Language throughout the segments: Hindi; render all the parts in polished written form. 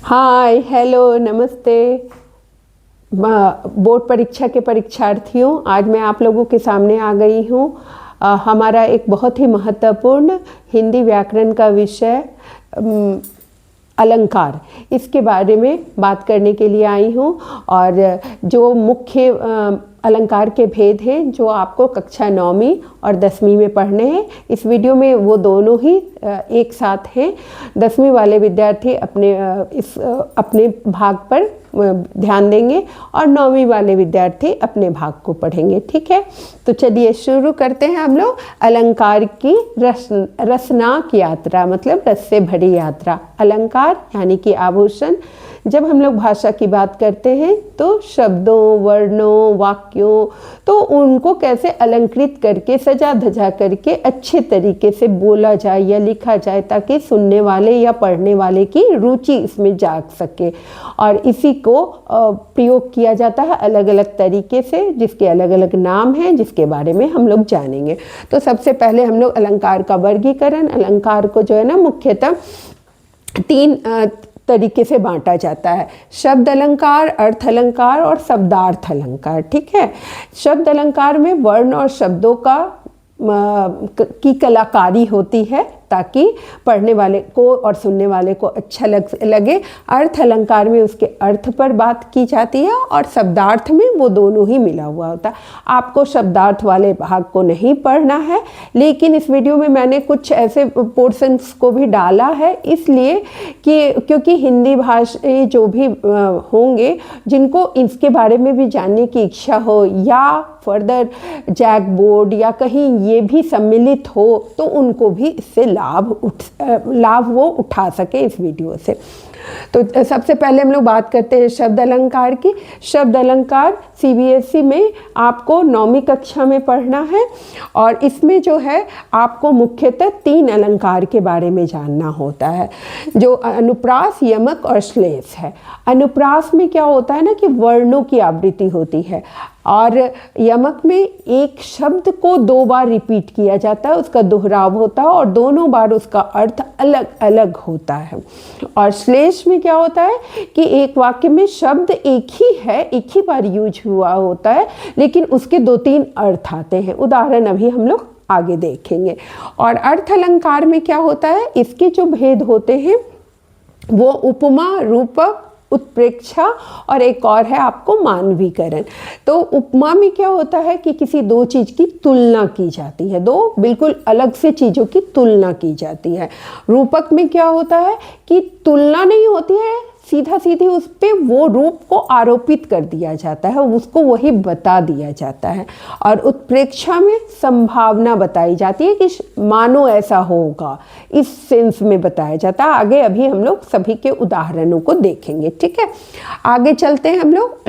हाय हेलो नमस्ते बोर्ड परीक्षा के परीक्षार्थियों, आज मैं आप लोगों के सामने आ गई हूँ। हमारा एक बहुत ही महत्वपूर्ण हिंदी व्याकरण का विषय अलंकार, इसके बारे में बात करने के लिए आई हूँ। और जो मुख्य अलंकार के भेद हैं जो आपको कक्षा 9वीं और 10वीं में पढ़ने हैं, इस वीडियो में वो दोनों ही एक साथ हैं। 10वीं वाले विद्यार्थी अपने भाग पर ध्यान देंगे और 9वीं वाले विद्यार्थी अपने भाग को पढ़ेंगे। ठीक है, तो चलिए शुरू करते हैं हम लोग। अलंकार की रसनाक यात्रा, मतलब रस से भरी यात्रा। अलंकार यानी कि आभूषण। जब हम लोग भाषा की बात करते हैं तो शब्दों, वर्णों, वाक्यों, तो उनको कैसे अलंकृत करके, सजा धजा करके अच्छे तरीके से बोला जाए या लिखा जाए ताकि सुनने वाले या पढ़ने वाले की रुचि इसमें जाग सके। और इसी को प्रयोग किया जाता है अलग अलग तरीके से, जिसके अलग अलग नाम हैं, जिसके बारे में हम लोग जानेंगे। तो सबसे पहले हम लोग अलंकार का वर्गीकरण। अलंकार को जो है ना मुख्यतः 3 तरीके से बांटा जाता है: शब्द अलंकार, अर्थ अलंकार और शब्दार्थ अलंकार। ठीक है, शब्द अलंकार में वर्ण और शब्दों की कलाकारी होती है ताकि पढ़ने वाले को और सुनने वाले को अच्छा लगे। अर्थ अलंकार में उसके अर्थ पर बात की जाती है और शब्दार्थ में वो दोनों ही मिला हुआ होता है। आपको शब्दार्थ वाले भाग को नहीं पढ़ना है, लेकिन इस वीडियो में मैंने कुछ ऐसे पोर्शंस को भी डाला है, इसलिए कि क्योंकि हिंदी भाषी जो भी होंगे जिनको इसके बारे में भी जानने की इच्छा हो या फर्दर जैक बोर्ड या कहीं ये भी सम्मिलित हो, तो उनको भी इससे लाभ वो उठा सके इस वीडियो से। तो सबसे पहले हम लोग बात करते हैं शब्द अलंकार की। शब्द अलंकार CBSE में आपको 9वीं कक्षा में पढ़ना है और इसमें जो है आपको मुख्यतः 3 अलंकार के बारे में जानना होता है, जो अनुप्रास, यमक और श्लेष है। अनुप्रास में क्या होता है ना कि वर्णों की आवृत्ति होती है और यमक में एक शब्द को 2 बार रिपीट किया जाता है, उसका दोहराव होता है और दोनों बार उसका अर्थ अलग अलग होता है। और श्लेष में क्या होता है कि एक वाक्य में शब्द एक ही है, एक ही बार यूज हुआ होता है, लेकिन उसके 2-3 अर्थ आते हैं। उदाहरण अभी हम लोग आगे देखेंगे। और अर्थ अलंकार में क्या होता है, इसके जो भेद होते हैं वो उपमा, रूपक, उत्प्रेक्षा और एक और है आपको मानवीकरण। तो उपमा में क्या होता है कि किसी 2 चीज़ की तुलना की जाती है, 2 बिल्कुल अलग से चीज़ों की तुलना की जाती है। रूपक में क्या होता है कि तुलना नहीं होती है, सीधा सीधी उस पे वो रूप को आरोपित कर दिया जाता है, उसको वही बता दिया जाता है। और उत्प्रेक्षा में संभावना बताई जाती है कि मानो ऐसा होगा, इस सेंस में बताया जाता है। आगे अभी हम लोग सभी के उदाहरणों को देखेंगे। ठीक है, आगे चलते हैं हम लोग।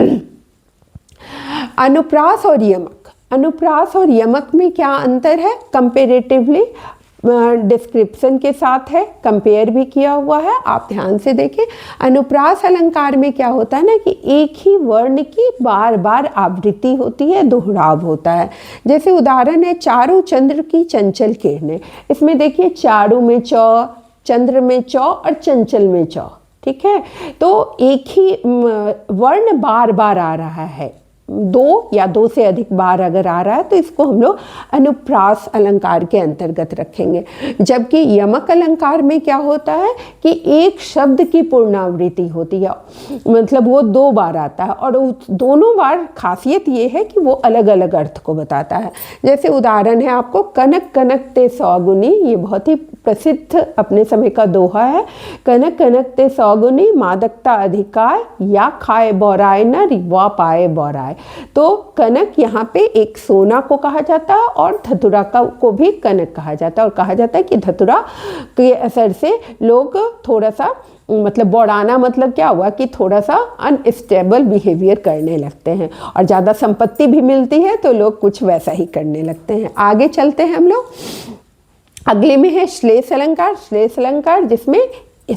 अनुप्रास और यमक। अनुप्रास और यमक में क्या अंतर है? कंपेरेटिवली डिस्क्रिप्शन के साथ है, कंपेयर भी किया हुआ है, आप ध्यान से देखें। अनुप्रास अलंकार में क्या होता है ना कि एक ही वर्ण की बार बार आवृत्ति होती है, दोहराव होता है। जैसे उदाहरण है चारु चंद्र की चंचल किरणें। इसमें देखिए चारु में चौ, चंद्र में चौ और चंचल में चौ। ठीक है, तो एक ही वर्ण बार बार आ रहा है, 2 या 2 से अधिक बार अगर आ रहा है तो इसको हम लोग अनुप्रास अलंकार के अंतर्गत रखेंगे। जबकि यमक अलंकार में क्या होता है कि एक शब्द की पूर्णावृत्ति होती है, मतलब वो 2 बार आता है और दोनों बार खासियत ये है कि वो अलग अलग अर्थ को बताता है। जैसे उदाहरण है आपको कनक कनक ते सौगुनी, ये बहुत ही प्रसिद्ध अपने समय का दोहा है। कनक कनक ते सौगुनी, मादकता अधिकार, या खाए बौराए न रिवा पाए बौराए। तो कनक यहाँ पे एक सोना को कहा जाता है और धतुरा को भी कनक कहा जाता है। और कहा जाता है कि धतुरा के असर से लोग थोड़ा सा, मतलब बौड़ाना मतलब क्या हुआ कि थोड़ा सा अनस्टेबल बिहेवियर करने लगते हैं, और ज़्यादा संपत्ति भी मिलती है तो लोग कुछ वैसा ही करने लगते हैं। आगे चलते हैं हम लोग। अगले में है श्लेष अलंकार। श्लेष अलंकार जिसमें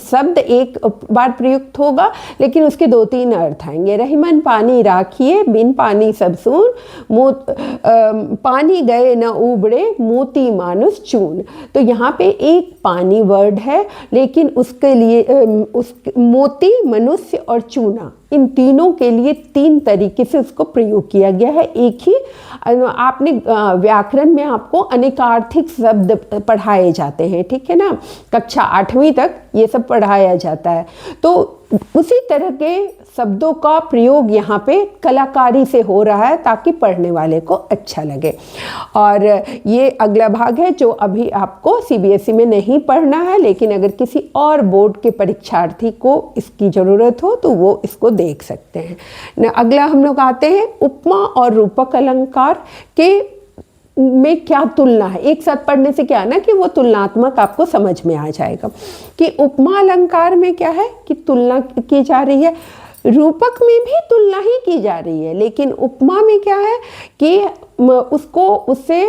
शब्द एक बार प्रयुक्त होगा लेकिन उसके 2-3 अर्थ आएंगे। रहीमन पानी राखिए, बिन पानी सब सून, पानी गए न उबड़े, मोती मानुष चून। तो यहाँ पे एक पानी वर्ड है लेकिन उसके लिए मोती, मनुष्य और चूना, इन तीनों के लिए 3 तरीके से उसको प्रयोग किया गया है। एक ही आपने व्याकरण में आपको अनेकार्थिक शब्द पढ़ाए जाते हैं, ठीक है ना, कक्षा 8वीं तक ये सब पढ़ाया जाता है। तो उसी तरह के शब्दों का प्रयोग यहाँ पे कलाकारी से हो रहा है ताकि पढ़ने वाले को अच्छा लगे। और ये अगला भाग है जो अभी आपको सीबीएसई में नहीं पढ़ना है, लेकिन अगर किसी और बोर्ड के परीक्षार्थी को इसकी ज़रूरत हो तो वो इसको देख सकते हैं। अगला हम लोग आते हैं उपमा और रूपक अलंकार के में क्या तुलना है। एक साथ पढ़ने से क्या है ना कि वो तुलनात्मक आपको समझ में आ जाएगा कि उपमा अलंकार में क्या है कि तुलना की जा रही है, रूपक में भी तुलना ही की जा रही है, लेकिन उपमा में क्या है कि उससे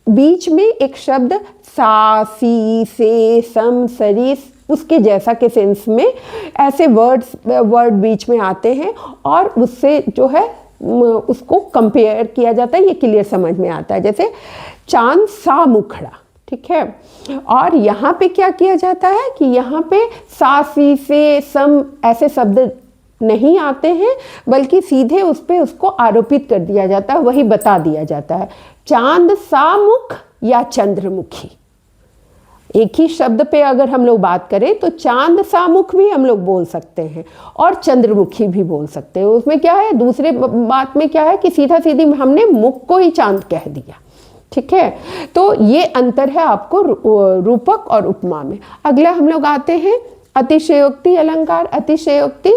बीच में एक शब्द सा, सी, से, सम, सरी, उसके जैसा के सेंस में ऐसे वर्ड बीच में आते हैं और उससे जो है उसको कंपेयर किया जाता है, ये क्लियर समझ में आता है। जैसे चांद सा मुखड़ा, ठीक है। और यहाँ पे क्या किया जाता है कि यहाँ पे सा, सी, से, सम ऐसे शब्द नहीं आते हैं, बल्कि सीधे उस पे उसको आरोपित कर दिया जाता है, वही बता दिया जाता है। चांद सा मुख या चंद्रमुखी, एक ही शब्द पे अगर हम लोग बात करें तो चांद सा मुख भी हम लोग बोल सकते हैं और चंद्रमुखी भी बोल सकते हैं। उसमें क्या है, दूसरे बात में क्या है कि सीधा सीधी हमने मुख को ही चांद कह दिया, ठीक है। तो ये अंतर है आपको रूपक और उपमा में। अगला हम लोग आते हैं अतिशयोक्ति अलंकार। अतिशयोक्ति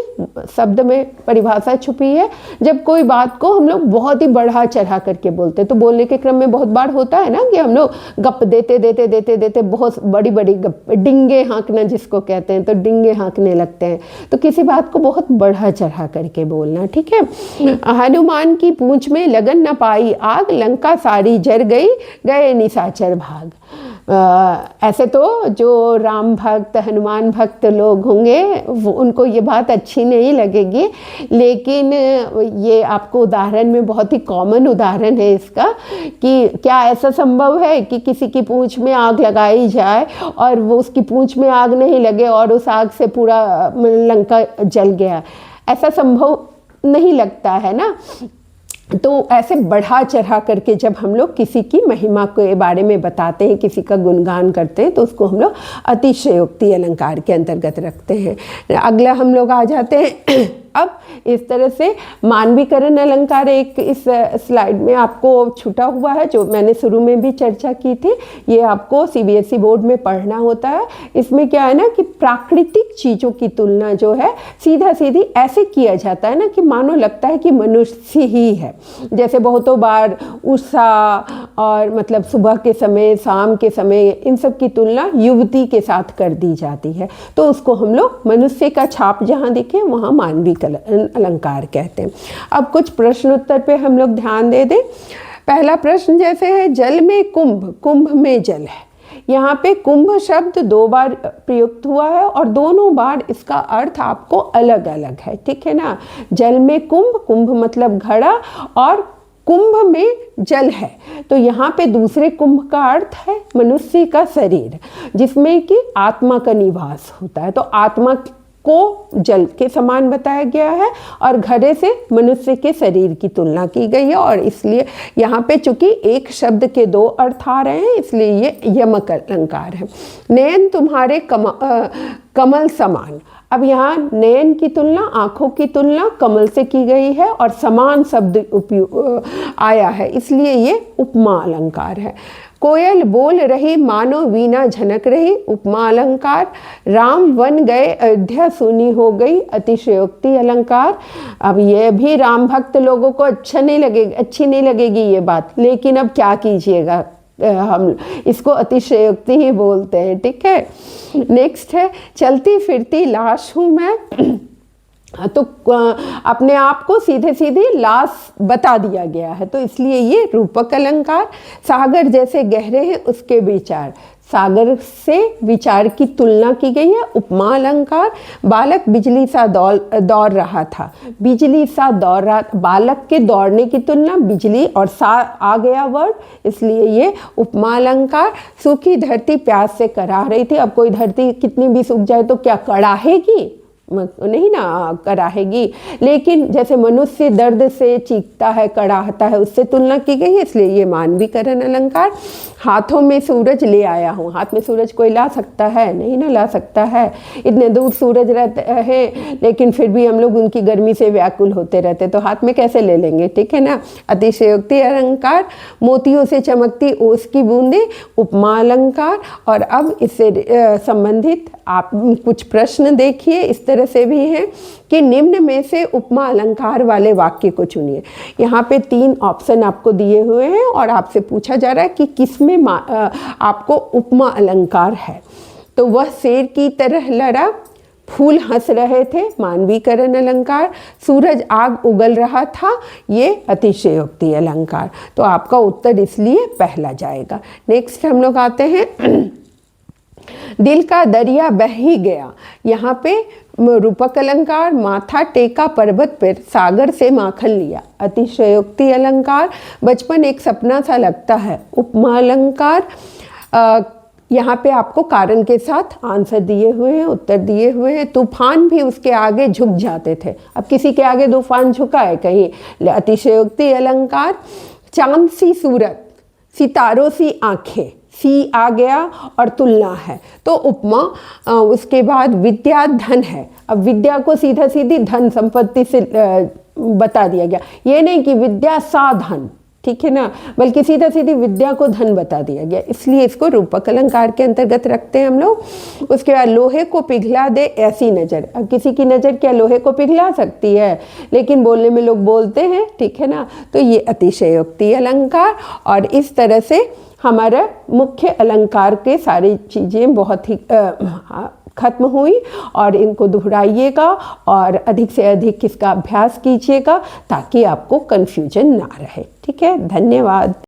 शब्द में परिभाषा छुपी है जब कोई बात को हम लोग बहुत ही बढ़ा चढ़ा करके बोलते हैं। तो बोलने के क्रम में बहुत बार होता है ना कि हम लोग गप देते देते देते देते बहुत बड़ी बड़ी गप, डिंगे हाँकना जिसको कहते हैं, तो डिंगे हाँकने लगते हैं। तो किसी बात को बहुत बढ़ा चढ़ा करके बोलना, ठीक है। हनुमान की पूंछ में लगन न पाई आग, लंका सारी जर गई, गए निशाचर भाग। ऐसे तो जो राम भक्त, हनुमान भक्त लोग होंगे उनको ये बात अच्छी नहीं लगेगी, लेकिन ये आपको उदाहरण में बहुत ही कॉमन उदाहरण है इसका कि क्या ऐसा संभव है कि किसी की पूंछ में आग लगाई जाए और वो उसकी पूंछ में आग नहीं लगे और उस आग से पूरा लंका जल गया। ऐसा संभव नहीं लगता है ना। तो ऐसे बढ़ा चढ़ा करके जब हम लोग किसी की महिमा के बारे में बताते हैं, किसी का गुणगान करते हैं, तो उसको हम लोग अतिशयोक्ति अलंकार के अंतर्गत रखते हैं। अगला हम लोग आ जाते हैं अब इस तरह से मानवीकरण अलंकार एक इस स्लाइड में आपको छूटा हुआ है, जो मैंने शुरू में भी चर्चा की थी। ये आपको सीबीएसई बोर्ड में पढ़ना होता है। इसमें क्या है ना कि प्राकृतिक चीज़ों की तुलना जो है सीधा सीधी ऐसे किया जाता है ना कि मानो लगता है कि मनुष्य ही है। जैसे बहुतों बार उषा और मतलब सुबह के समय, शाम के समय, इन सब की तुलना युवती के साथ कर दी जाती है। तो उसको हम लोग मनुष्य का छाप जहाँ दिखे वहाँ मानवीय अलंकार कहते हैं। अब कुछ प्रश्न उत्तर पे हम लोग ध्यान दे दें। पहला प्रश्न जैसे है जल में कुंभ, कुंभ में जल है। यहाँ पे कुंभ शब्द 2 बार प्रयुक्त हुआ है और दोनों बार इसका अर्थ आपको अलग अलग है, ठीक है ना। जल में कुंभ, कुंभ मतलब घड़ा, और कुंभ में जल है। तो यहाँ पे दूसरे कुंभ का अर्थ है मनुष्य का शरीर, जिसमें कि आत्मा का निवास होता है। तो आत्मा को जल के समान बताया गया है और घड़े से मनुष्य के शरीर की तुलना की गई है। और इसलिए यहाँ पे चूंकि एक शब्द के 2 अर्थ आ रहे हैं, इसलिए ये यमक अलंकार है। नयन तुम्हारे कमल समान। अब यहाँ नयन की तुलना, आँखों की तुलना कमल से की गई है और समान शब्द आया है, इसलिए ये उपमा अलंकार है। कोयल बोल रही मानो वीणा झनक रही, उपमा अलंकार। राम वन गए अयोध्या सूनी हो गई, अतिशयोक्ति अलंकार। अब ये भी राम भक्त लोगों को अच्छी नहीं लगेगी ये बात, लेकिन अब क्या कीजिएगा, हम इसको अतिशयोक्ति ही बोलते हैं, ठीक है। नेक्स्ट है चलती फिरती लाश हूँ मैं। तो अपने आप को सीधे सीधे लाश बता दिया गया है, तो इसलिए ये रूपक अलंकार। सागर जैसे गहरे हैं उसके विचार। सागर से विचार की तुलना की गई है। उपमा अलंकार, बालक बिजली सा दौड़ रहा था, बिजली सा दौड़ रहा, बालक के दौड़ने की तुलना बिजली और सा आ गया वर्ड, इसलिए ये उपमा अलंकार। सूखी धरती प्यास से कराह रही थी। अब कोई धरती कितनी भी सूख जाए तो क्या कड़ाहेगी? नहीं ना कराहेगी। लेकिन जैसे मनुष्य दर्द से चीखता है, कड़ाहता है, उससे तुलना की गई है, इसलिए ये मानवीकरण अलंकार। हाथों में सूरज ले आया हूँ, हाथ में सूरज कोई ला सकता है? नहीं ना ला सकता है। इतने दूर सूरज रहते हैं लेकिन फिर भी हम लोग उनकी गर्मी से व्याकुल होते रहते, तो हाथ में कैसे ले लेंगे? ठीक है ना। अतिशयोक्ति अलंकार, मोतियों से चमकती ओस की बूंदे, उपमा अलंकार। और अब इससे संबंधित आप कुछ प्रश्न देखिए, इस तरह से भी हैं कि निम्न में से उपमा अलंकार वाले वाक्य को चुनिए। यहाँ पे 3 ऑप्शन आपको दिए हुए हैं और आपसे पूछा जा रहा है कि किसमें आपको उपमा अलंकार है। तो वह शेर की तरह लड़ा, फूल हंस रहे थे, मानवीकरण अलंकार। सूरज आग उगल रहा था, ये अतिशयोक्ति अलंकार। तो आपका उत्तर इसलिए पहला जाएगा। नेक्स्ट हम लोग आते हैं दिल का दरिया बह ही गया। यहाँ पे रूपक अलंकार, माथा टेका पर्वत पर, सागर से माखन लिया, अतिशयोक्ति अलंकार। बचपन एक सपना सा लगता है, उपमा अलंकार। यहाँ पे आपको कारण के साथ आंसर दिए हुए हैं, उत्तर दिए हुए हैं। तूफान भी उसके आगे झुक जाते थे, अब किसी के आगे तूफान झुका है कहीं? अतिशयोक्ति अलंकार। चांद सी सूरत, सितारों सी आंखें, सी आ गया और तुलना है तो उपमा। उसके बाद विद्या धन है, अब विद्या को सीधा सीधी धन संपत्ति से बता दिया गया, ये नहीं कि विद्या साधन, ठीक है ना, बल्कि सीधा सीधी विद्या को धन बता दिया गया, इसलिए इसको रूपक अलंकार के अंतर्गत रखते हैं हम लोग। उसके बाद लोहे को पिघला दे ऐसी नज़र, अब किसी की नज़र क्या लोहे को पिघला सकती है? लेकिन बोलने में लोग बोलते हैं, ठीक है ना, तो ये अतिशयोक्ति अलंकार। और इस तरह से हमारा मुख्य अलंकार के सारी चीज़ें बहुत ही खत्म हुई। और इनको दोहराइएगा और अधिक से अधिक इसका अभ्यास कीजिएगा ताकि आपको कन्फ्यूजन ना रहे। ठीक है, धन्यवाद।